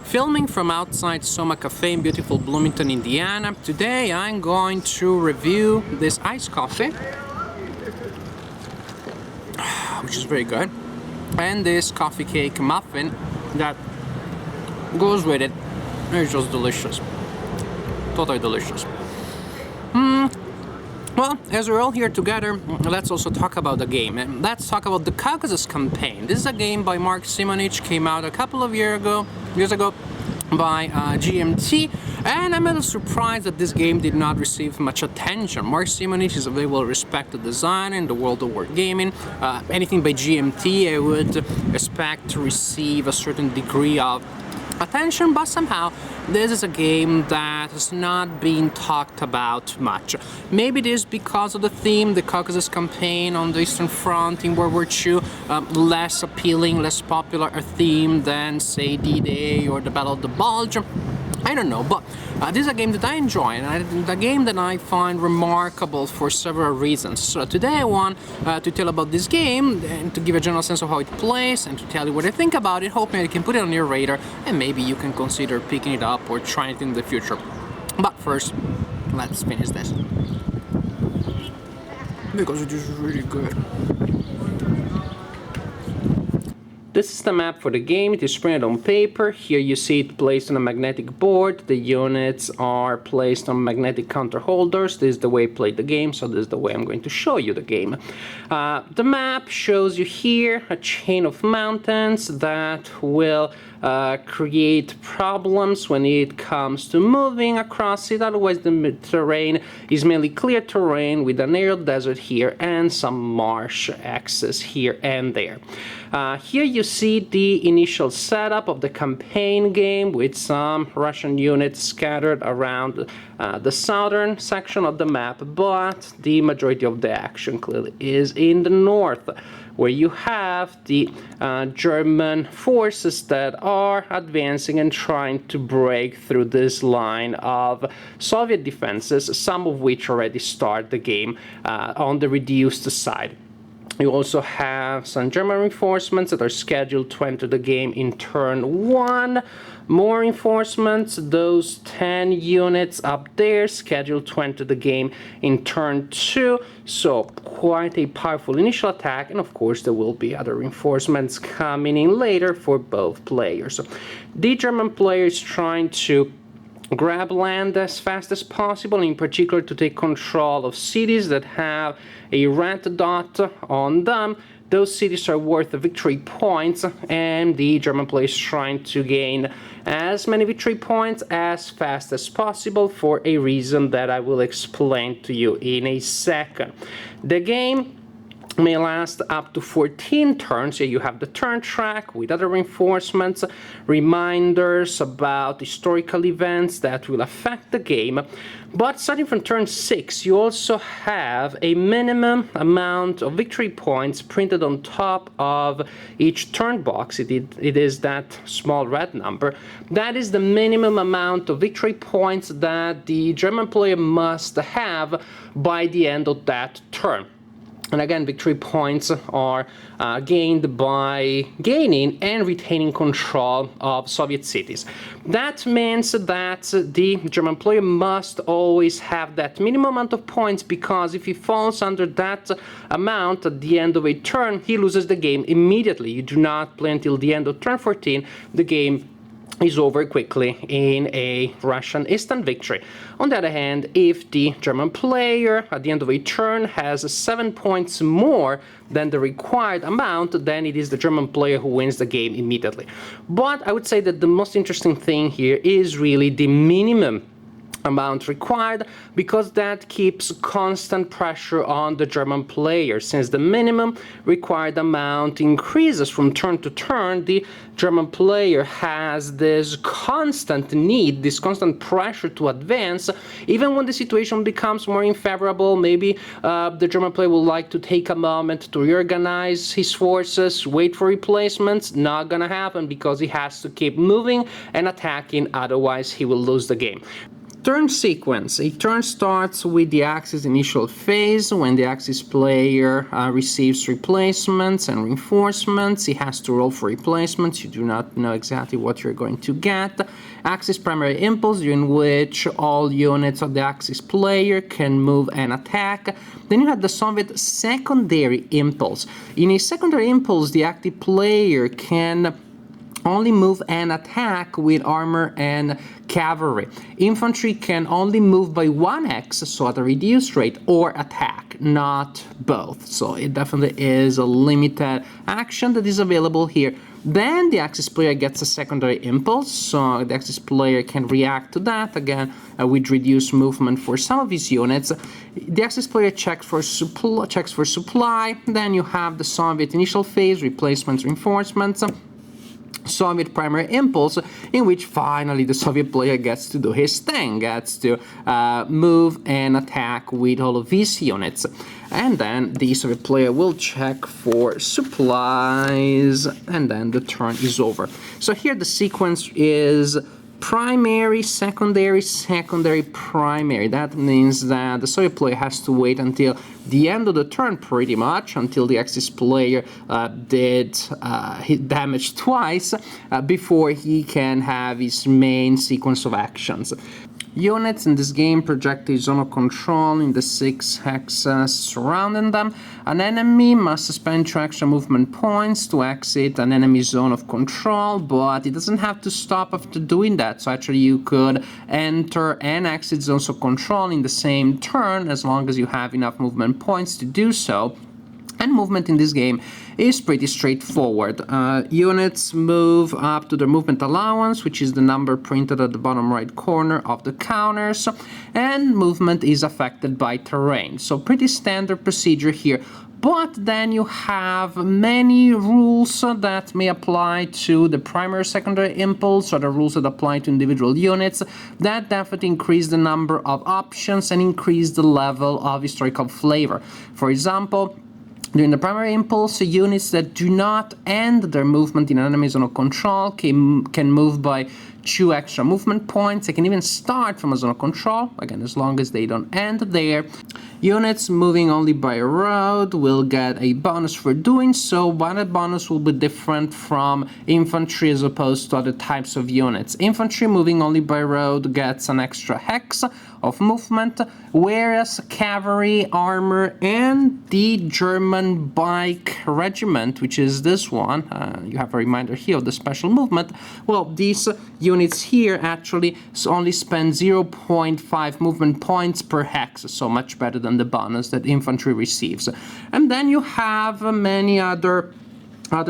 Filming from outside Soma Cafe in beautiful Bloomington, Indiana. Today I'm going to review this iced coffee, which is very good, and this coffee cake muffin that goes with it. It's just delicious. Totally delicious. Well, as we're all here together, let's also talk about the game. And let's talk about the Caucasus campaign. This is a game by Mark Simonich, came out a couple of years ago by GMT, and I'm a little surprised that this game did not receive much attention. Mark Simonich is a very well-respected designer in the world of wargaming. Anything by GMT I would expect to receive a certain degree of attention, but somehow this is a game that has not been talked about much. Maybe it is because of the theme, the Caucasus campaign on the Eastern Front in World War II, less appealing, less popular a theme than, say, D-Day or the Battle of the Bulge. I don't know, but this is a game that I enjoy, and a game that I find remarkable for several reasons. So today I want to tell about this game and to give a general sense of how it plays and to tell you what I think about it, hoping I can put it on your radar and maybe you can consider picking it up or trying it in the future. But first, let's finish this, because it is really good. This is the map for the game. It is printed on paper. Here you see it placed on a magnetic board. The units are placed on magnetic counter holders. This is the way I played the game, so this is the way I'm going to show you the game. The map shows you here a chain of mountains that will create problems when it comes to moving across it. Otherwise the terrain is mainly clear terrain with an arid desert here and some marsh access here and there. Here you see the initial setup of the campaign game with some Russian units scattered around the southern section of the map, but the majority of the action clearly is in the north, where you have the German forces that are advancing and trying to break through this line of Soviet defenses, some of which already start the game on the reduced side. You also have some German reinforcements that are scheduled to enter the game in turn 1. More reinforcements, those 10 units up there, scheduled to enter the game in turn 2. So quite a powerful initial attack, and of course there will be other reinforcements coming in later for both players. The German player is trying to grab land as fast as possible, in particular to take control of cities that have a red dot on them. Those cities are worth victory points, and the German player is trying to gain as many victory points as fast as possible for a reason that I will explain to you in a second. The game may last up to 14 turns. Here you have the turn track with other reinforcements, reminders about historical events that will affect the game. But starting from turn 6, you also have a minimum amount of victory points printed on top of each turn box. It is that small red number. That is the minimum amount of victory points that the German player must have by the end of that turn. And again, victory points are gained by gaining and retaining control of Soviet cities. That means that the German player must always have that minimum amount of points, because if he falls under that amount at the end of a turn, he loses the game immediately. You do not play until the end of turn 14. The game is over quickly in a Russian instant victory. On the other hand, if the German player at the end of a turn has 7 points more than the required amount, then it is the German player who wins the game immediately. But I would say that the most interesting thing here is really the minimum amount required, because that keeps constant pressure on the German player. Since the minimum required amount increases from turn to turn, the German player has this constant need, this constant pressure to advance. Even when the situation becomes more unfavorable, maybe the German player would like to take a moment to reorganize his forces, wait for replacements. Not gonna happen, because he has to keep moving and attacking, otherwise he will lose the game. Turn sequence. A turn starts with the Axis initial phase. When the Axis player receives replacements and reinforcements, he has to roll for replacements. You do not know exactly what you're going to get. Axis primary impulse, during which all units of the Axis player can move and attack. Then you have the Soviet secondary impulse. In a secondary impulse, the active player can only move and attack with armor and cavalry. Infantry can only move by 1x, so at a reduced rate, or attack, not both. So it definitely is a limited action that is available here. Then the Axis player gets a secondary impulse, so the Axis player can react to that, again, with reduced movement for some of his units. The Axis player checks for supply, then you have the Soviet initial phase, replacements, reinforcements, Soviet primary impulse, in which finally the Soviet player gets to do his thing, gets to move and attack with all of his units. And then the Soviet player will check for supplies, and then the turn is over. So here the sequence is primary, secondary, secondary, primary. That means that the Soviet player has to wait until the end of the turn, pretty much, until the Axis player did hit damage twice before he can have his main sequence of actions. Units in this game project a zone of control in the 6 hexes surrounding them. An enemy must spend 2 extra movement points to exit an enemy zone of control, but it doesn't have to stop after doing that. So actually you could enter and exit zones of control in the same turn as long as you have enough movement points to do so. And movement in this game is pretty straightforward. Units move up to their movement allowance, which is the number printed at the bottom right corner of the counters, and movement is affected by terrain. So pretty standard procedure here. But then you have many rules that may apply to the primary secondary impulse, or the rules that apply to individual units that definitely increase the number of options and increase the level of historical flavor. For example, during the primary impulse, units that do not end their movement in an enemy zone of control can move by 2 extra movement points. They can even start from a zone of control, again, as long as they don't end there. Units moving only by road will get a bonus for doing so, but that bonus will be different from infantry as opposed to other types of units. Infantry moving only by road gets an extra hex of movement, whereas cavalry, armor, and the German bike regiment, which is this one, you have a reminder here of the special movement, well, these units here actually only spend 0.5 movement points per hex, so much better than the bonus that infantry receives. And then you have many other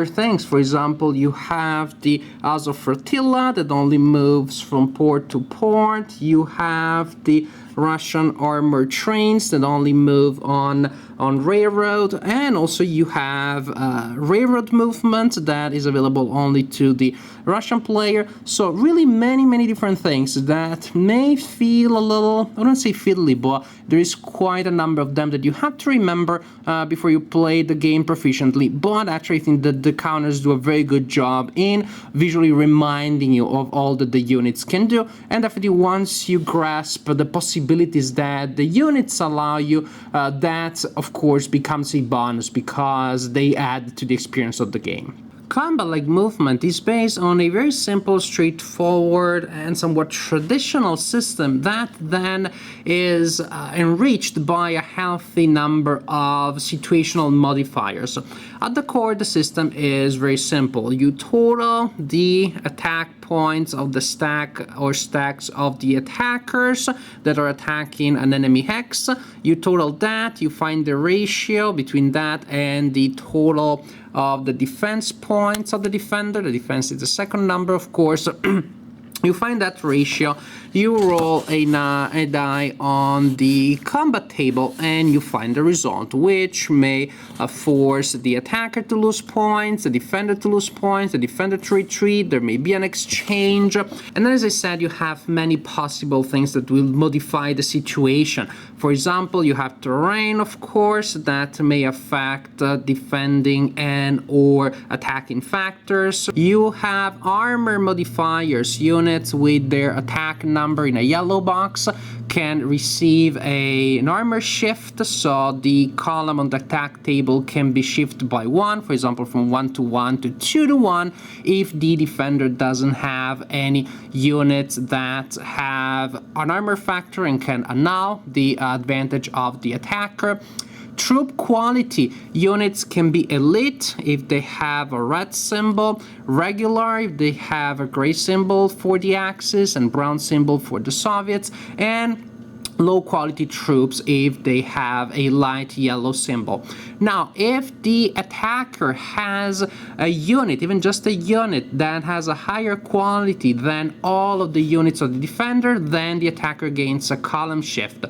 things. For example, you have the Azov Flotilla that only moves from port to port. You have the Russian armored trains that only move on railroad, and also you have railroad movement that is available only to the Russian player. So really many different things that may feel a little, I wouldn't say fiddly, but there is quite a number of them that you have to remember before you play the game proficiently. But actually I think that the counters do a very good job in visually reminding you of all that the units can do, and definitely once you grasp the possibilities that the units allow you, that of course becomes a bonus because they add to the experience of the game. Combat-like movement is based on a very simple, straightforward, and somewhat traditional system that then is enriched by a healthy number of situational modifiers. At the core, the system is very simple. You total the attack points of the stack or stacks of the attackers that are attacking an enemy hex. You total that, you find the ratio between that and the total of the defense points of the defender. The defense is the second number, of course. You find that ratio, you roll a die on the combat table, and you find the result, which may force the attacker to lose points, the defender to lose points, the defender to retreat, there may be an exchange. And as I said, you have many possible things that will modify the situation. For example, you have terrain, of course, that may affect defending and or attacking factors. You have armor modifiers, units units with their attack number in a yellow box can receive an armor shift, so the column on the attack table can be shifted by 1, for example from 1 to 1 to 2 to 1, if the defender doesn't have any units that have an armor factor and can annul the advantage of the attacker. Troop quality units can be elite if they have a red symbol, regular if they have a gray symbol for the Axis and brown symbol for the Soviets, and low quality troops if they have a light yellow symbol. Now, if the attacker has a unit, even just a unit, that has a higher quality than all of the units of the defender, then the attacker gains a column shift.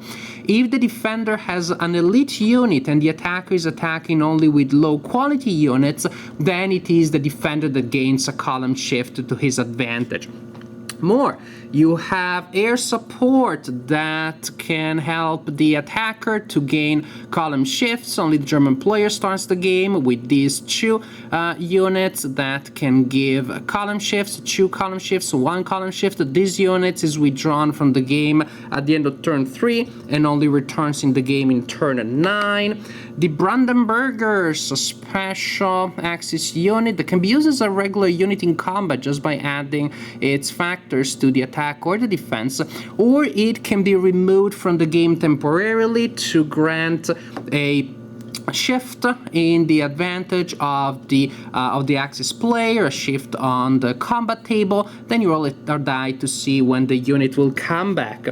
If the defender has an elite unit and the attacker is attacking only with low quality units, then it is the defender that gains a column shift to his advantage. More, you have air support that can help the attacker to gain column shifts. Only the German player starts the game with these two units that can give column shifts, 2 column shifts, 1 column shift. These units is withdrawn from the game at the end of turn 3 and only returns in the game in turn 9. The Brandenburgers, a special Axis unit that can be used as a regular unit in combat just by adding its factors to the attack or the defense, or it can be removed from the game temporarily to grant a shift in the advantage of the Axis player, a shift on the combat table. Then you roll it or die to see when the unit will come back.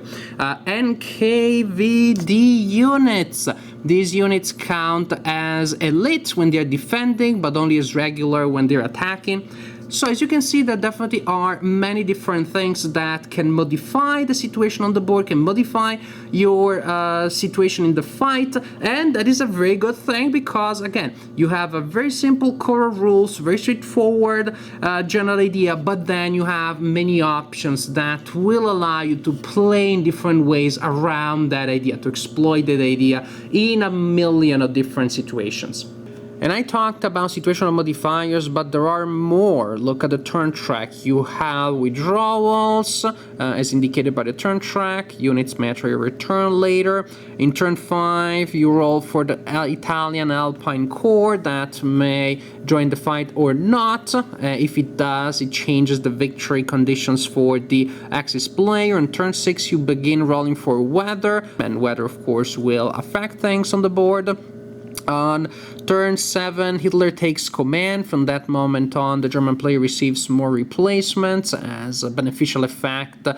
NKVD units. These units count as elite when they're defending, but only as regular when they're attacking. So as you can see, there definitely are many different things that can modify the situation on the board, can modify your situation in the fight, and that is a very good thing because, again, you have a very simple core of rules, very straightforward general idea, but then you have many options that will allow you to play in different ways around that idea, to exploit that idea in a million of different situations. And I talked about situational modifiers, but there are more. Look at the turn track. You have withdrawals, as indicated by the turn track. Units may actually return later. In turn 5, you roll for the Italian Alpine Corps that may join the fight or not. If it does, it changes the victory conditions for the Axis player. In turn 6, you begin rolling for weather, and weather, of course, will affect things on the board. On turn 7, Hitler takes command. From that moment on, the German player receives more replacements as a beneficial effect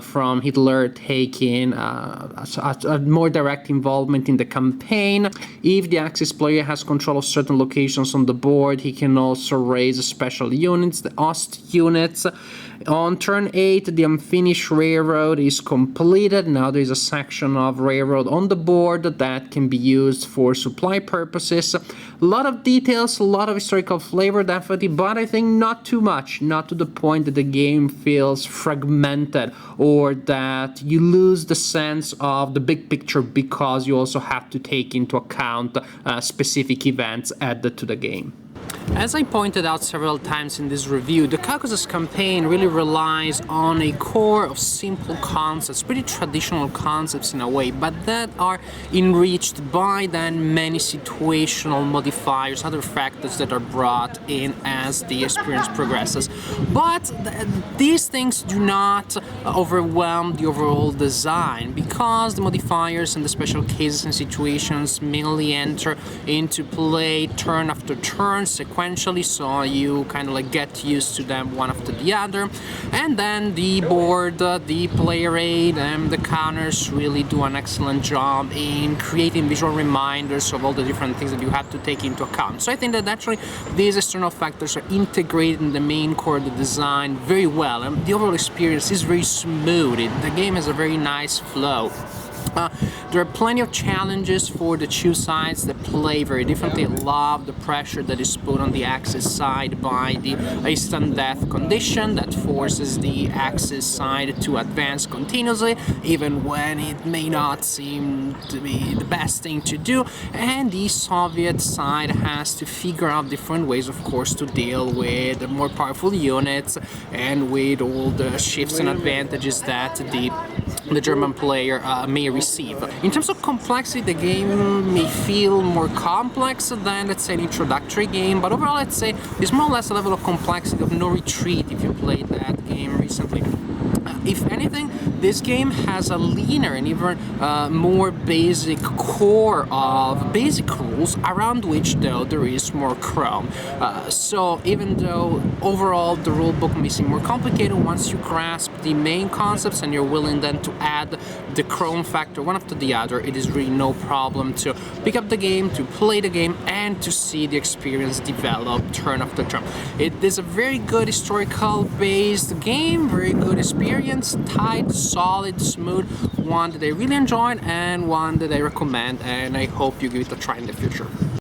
from Hitler taking a more direct involvement in the campaign. If the Axis player has control of certain locations on the board, he can also raise special units, the Ost units. On turn 8, the unfinished railroad is completed. Now there is a section of railroad on the board that can be used for supply purposes. A lot of details, a lot of historical flavor, definitely, but I think not too much, not to the point that the game feels fragmented or that you lose the sense of the big picture because you also have to take into account specific events added to the game. As I pointed out several times in this review, the Caucasus campaign really relies on a core of simple concepts, pretty traditional concepts in a way, but that are enriched by then many situational modifiers, other factors that are brought in as the experience progresses. But these things do not overwhelm the overall design because the modifiers and the special cases and situations mainly enter into play turn after turn, sequentially, so you kind of like get used to them one after the other, and then the board, the player aid, and the counters really do an excellent job in creating visual reminders of all the different things that you have to take into account. So I think that actually these external factors are integrated in the main core of the design very well, and the overall experience is very smooth. The game has a very nice flow. There are plenty of challenges for the two sides that play very differently. I love the pressure that is put on the Axis side by the instant death condition that forces the Axis side to advance continuously, even when it may not seem to be the best thing to do. And the Soviet side has to figure out different ways, of course, to deal with the more powerful units and with all the shifts and advantages that the German player may receive. In terms of complexity, the game may feel more complex than, let's say, an introductory game, but overall, let's say, it's more or less a level of complexity of no retreat if you played that game recently. If anything, this game has a leaner and even more basic core of basic rules around which, though, there is more chrome. So even though overall the rulebook may seem more complicated, once you grasp the main concepts and you're willing then to add the chrome factor one after the other, it is really no problem to pick up the game, to play the game, and to see the experience develop turn after turn. It is a very good historical based game, very good experience, tight, solid, smooth, one that I really enjoyed and one that I recommend, and I hope you give it a try in the future.